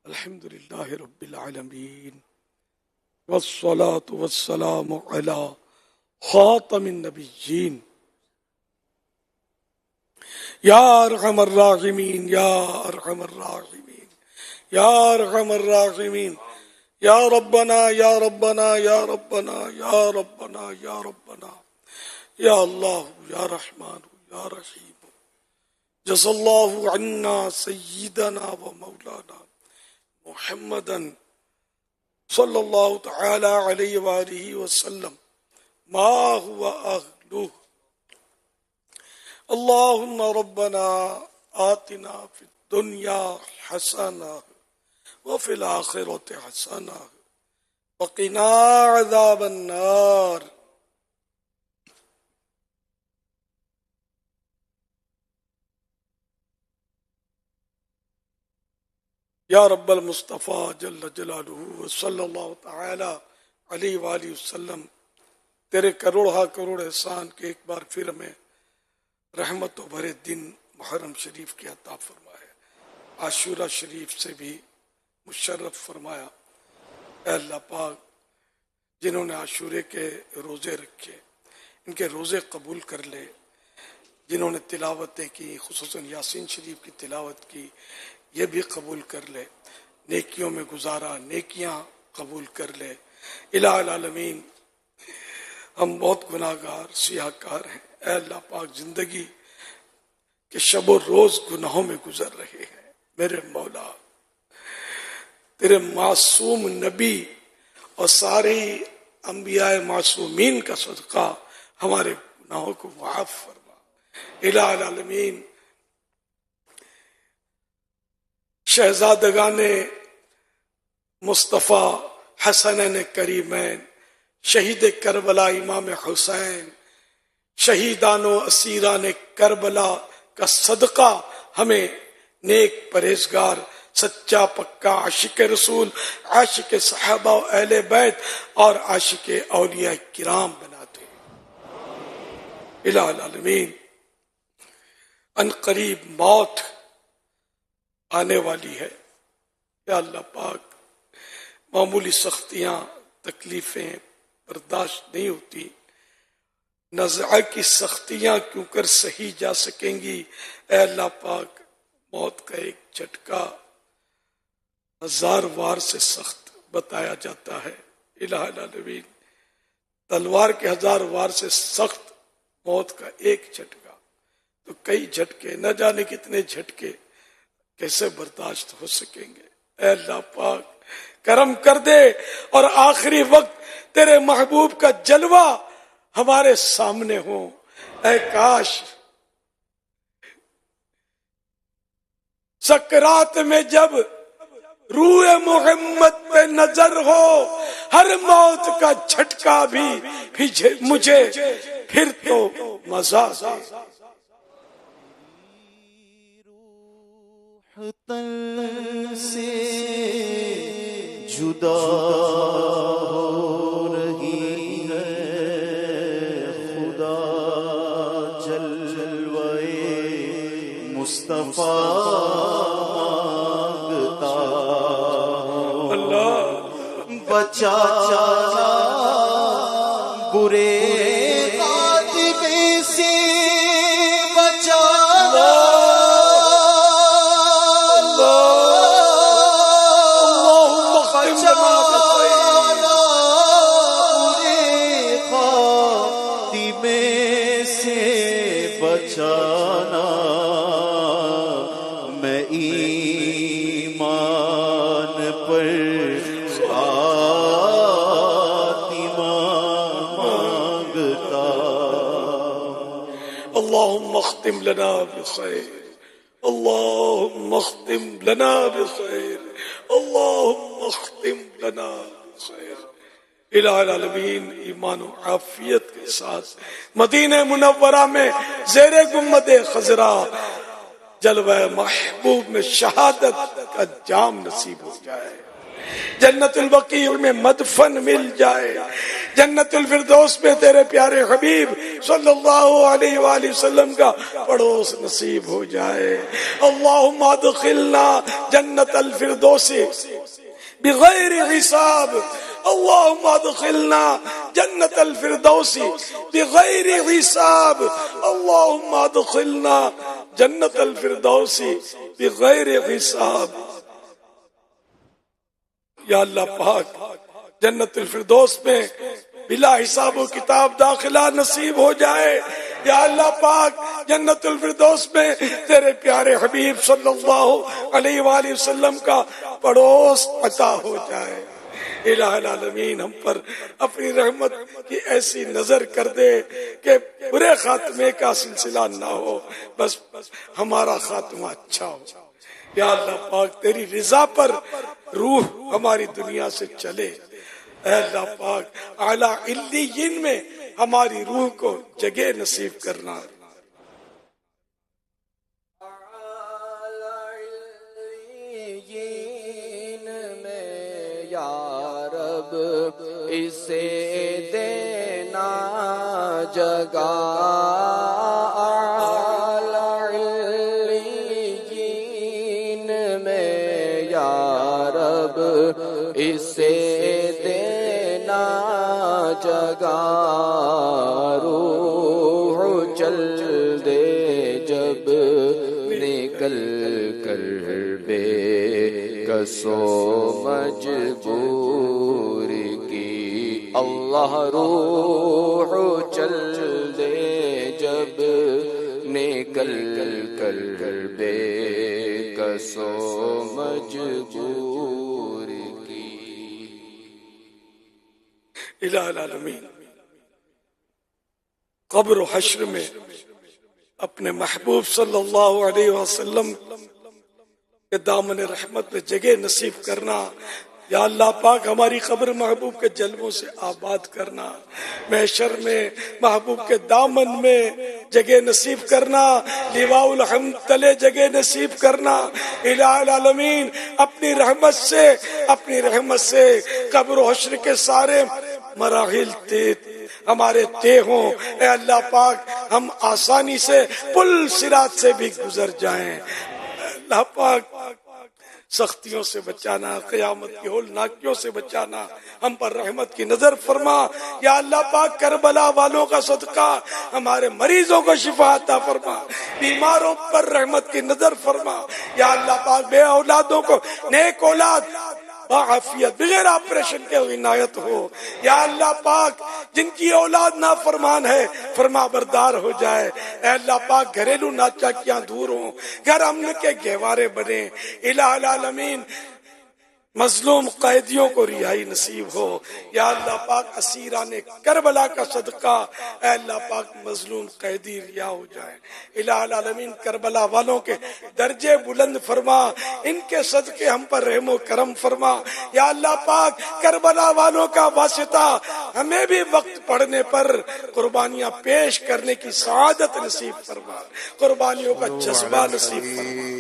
الحمد لله رب العالمين والصلاة والسلام على خاتم النبيين يا أرحم الراحمين يا أرحم الراحمين يا أرحم الراحمين يا ربنا يا ربنا يا ربنا يا ربنا يا ربنا يا الله يا رحمن يا رحيم جزا الله عنا سيدنا ومولانا محمدا صلی اللہ تعالی علیہ وآلہ وسلم ما هو أهله اللهم ربنا آتنا في الدنيا حسنة وفي الآخرة حسنة وقنا عذاب النار. یا رب المصطفیٰ جل جلالہ صلی اللہ تعالی علیہ وآلہ وسلم، تیرے کروڑ کروڑ احسان کے ایک بار پھر ہمیں رحمت و بھرے دن محرم شریف کی عطا فرمائے، عاشورہ شریف سے بھی مشرف فرمایا. اے اللہ پاک، جنہوں نے عاشورے کے روزے رکھے ان کے روزے قبول کر لے، جنہوں نے تلاوتیں کی، خصوصاً یاسین شریف کی تلاوت کی، یہ بھی قبول کر لے. نیکیوں میں گزارا، نیکیاں قبول کر لے. الہ العالمین، ہم بہت گناہ گار سیاہ کار ہیں. اے اللہ پاک، زندگی کے شب و روز گناہوں میں گزر رہے ہیں. میرے مولا، تیرے معصوم نبی اور سارے انبیاء معصومین کا صدقہ ہمارے گناہوں کو معاف فرما. الہ العالمین، شہزادگان مصطفیٰ حسنین کریمین، شہید کربلا امام حسین، شہیدان و اسیران کربلا کا صدقہ ہمیں نیک پرہیزگار، سچا پکا عاشق رسول، عاشق صحابہ و اہل بیت اور عاشق اولیاء کرام بنا دے. الہ العالمین، ان قریب موت آنے والی ہے. یا اللہ پاک، معمولی سختیاں، تکلیفیں برداشت نہیں ہوتی، نزع کی سختیاں کیوں کر سہی جا سکیں گی. اے اللہ پاک، موت کا ایک جھٹکا 1000 وار سے سخت بتایا جاتا ہے. الہ العالمین، تلوار کے 1000 وار سے سخت موت کا ایک جھٹکا، تو کئی جھٹکے، نہ جانے کتنے جھٹکے کیسے برداشت ہو سکیں گے. اے اللہ پاک، کرم کر دے اور آخری وقت تیرے محبوب کا جلوہ ہمارے سامنے ہو. اے کاش سکرات میں جب روح محمد پہ نظر ہو، ہر موت کا جھٹکا بھی مجھے پھر تو مزہ دے. تن سے جدا ہو رہی ہے، خدا جلوے مصطفیٰ مانگتا ہوں. اللہ بچا برے خاتمے سے، بچا بچانا. میں ایمان پر خاتمہ مانگتا. اللهم اختم لنا بخير، اللهم اختم لنا بخير، اللهم اختم لنا بخير. الہ العالمین، ایمان و عافیت کے ساتھ مدینہ منورہ میں زیر گنبد خضرا جلوہ محبوب میں شہادت کا جام نصیب ہو جائے. جنت البقیع میں مدفن مل جائے، جنت الفردوس میں تیرے پیارے حبیب صلی اللہ علیہ وآلہ وسلم کا پڑوس نصیب ہو جائے۔ اللہم ادخلنا جنت الفردوس بغیر حساب، اللہم ادخلنا جنت الفردوس بغیر حساب، اللہم ادخلنا جنت الفردوس بغیر حساب۔ یا اللہ پاک جنت الفردوس میں بلا حساب و کتاب داخلہ نصیب ہو جائے۔ یا اللہ پاک جنت الفردوس میں تیرے پیارے حبیب صلی اللہ علیہ وآلہ وسلم کا پڑوس عطا ہو جائے۔ الہ العالمین ہم پر اپنی رحمت کی ایسی نظر کر دے کہ برے خاتمے کا سلسلہ نہ ہو، بس ہمارا خاتمہ اچھا ہو۔ یا اللہ پاک تیری رضا پر روح ہماری دنیا سے چلے۔ اے اللہ پاک اعلیٰ علیین میں ہماری روح کو جگہ نصیب کرنا۔ اسے دینا جگہ اعلی علیین میں یا رب، اسے دینا جگہ۔ روح چل دے جب نکل کر بے کسو مجبور کی، اللہ روح چل دے جب نکل کر بے کسو مجبور کی۔ الہ العالمین قبر و حشر میں اپنے محبوب صلی اللہ علیہ وسلم کے دامن رحمت میں جگہ نصیب کرنا۔ یا اللہ پاک ہماری قبر محبوب کے جلووں سے آباد کرنا، محشر میں محبوب کے دامن میں جگہ نصیب کرنا، لواء الحمد تلے جگہ نصیب کرنا۔ الہ العالمین اپنی رحمت سے قبر و حشر کے سارے مراحل ہمارے طے ہوں۔ اے اللہ پاک ہم آسانی سے پل صراط سے بھی گزر جائیں۔ اللہ پاک سختیوں سے بچانا، قیامت کی ہولناکیوں سے بچانا، ہم پر رحمت کی نظر فرما۔ یا اللہ پاک کربلا والوں کا صدقہ ہمارے مریضوں کو شفا عطا فرما، بیماروں پر رحمت کی نظر فرما۔ یا اللہ پاک بے اولادوں کو نیک اولاد عافیت بغیر آپریشن کے عنایت ہو۔ یا اللہ پاک جن کی اولاد نافرمان ہے فرما بردار ہو جائے۔ اے اللہ پاک گھریلو ناچاکیاں دور ہوں، گھر امن کے گہوارے بنے۔ الہ العالمین مظلوم قیدیوں کو رہائی نصیب ہو۔ یا اللہ پاک اسیران کربلا کا صدقہ اے اللہ پاک مظلوم قیدی رہا ہو جائے۔ الہ العالمین کربلا والوں کے درجے بلند فرما، ان کے صدقے ہم پر رحم و کرم فرما۔ یا اللہ پاک کربلا والوں کا واسطہ ہمیں بھی وقت پڑنے پر قربانیاں پیش کرنے کی سعادت نصیب فرما، قربانیوں کا جذبہ نصیب فرما۔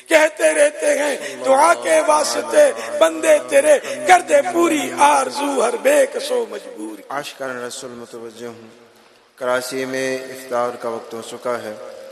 کہتے رہتے ہیں دعا کے واسطے بندے تیرے، کر دے پوری آرزو ہر بے کسو مجبوری۔ عاشقان رسول متوجہ ہوں، کراچی میں افطار کا وقت ہو چکا ہے۔